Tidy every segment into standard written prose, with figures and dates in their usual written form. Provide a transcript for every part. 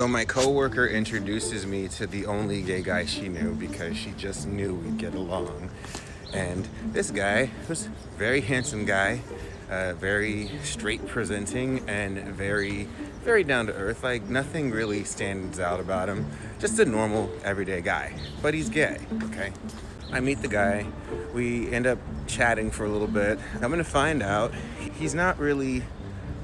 So my coworker introduces me to the only gay guy she knew because she just knew we'd get along. And this guy was a very handsome guy, very straight presenting and very down to earth. Like nothing really stands out about him. Just a normal everyday guy. But he's gay, okay? I meet the guy. We end up chatting for a little bit. I'm gonna find out he's not really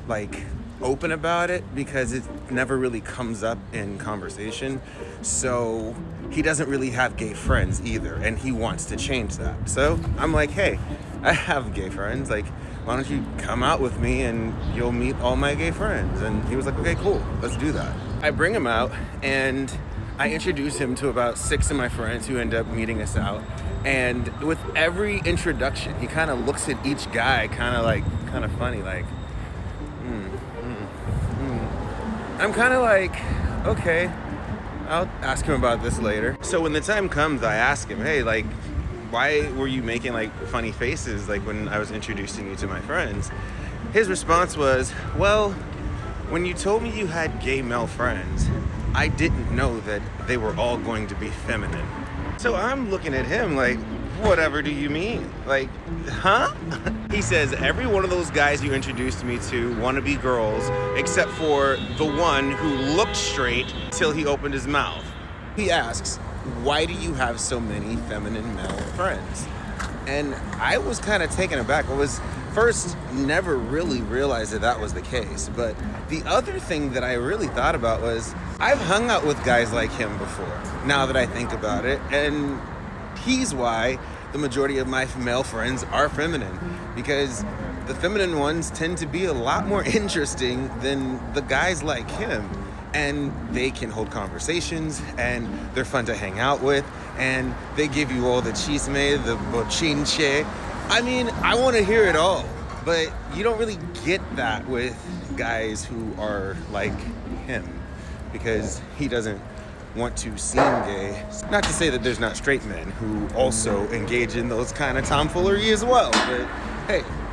like open about it because it never really comes up in conversation. So he doesn't really have gay friends either, and he wants to change that. So I'm like, hey, I have gay friends. Like, why don't you come out with me and you'll meet all my gay friends? And he was like, okay, cool, let's do that. I bring him out and I introduce him to about 6 of my friends who end up meeting us out. And with every introduction, he kind of looks at each guy kind of funny, like, I'm kind of like, okay, I'll ask him about this later. So when the time comes, I ask him, hey, like, why were you making like funny faces like when I was introducing you to my friends? His response was, well, when you told me you had gay male friends, I didn't know that they were all going to be feminine. So I'm looking at him like, whatever do you mean? Like, huh? He says, every one of those guys you introduced me to want to be girls, except for the one who looked straight till he opened his mouth. He asks, why do you have so many feminine male friends? And I was kind of taken aback. I was first never really realized that was the case. But the other thing that I really thought about was I've hung out with guys like him before, now that I think about it. And he's why the majority of my male friends are feminine, because the feminine ones tend to be a lot more interesting than the guys like him. And they can hold conversations, and they're fun to hang out with, and they give you all the chisme, the bochinche. I mean, I want to hear it all, but you don't really get that with guys who are like him, because he doesn't want to seem gay. Not to say that there's not straight men who also engage in those kind of tomfoolery as well, but hey,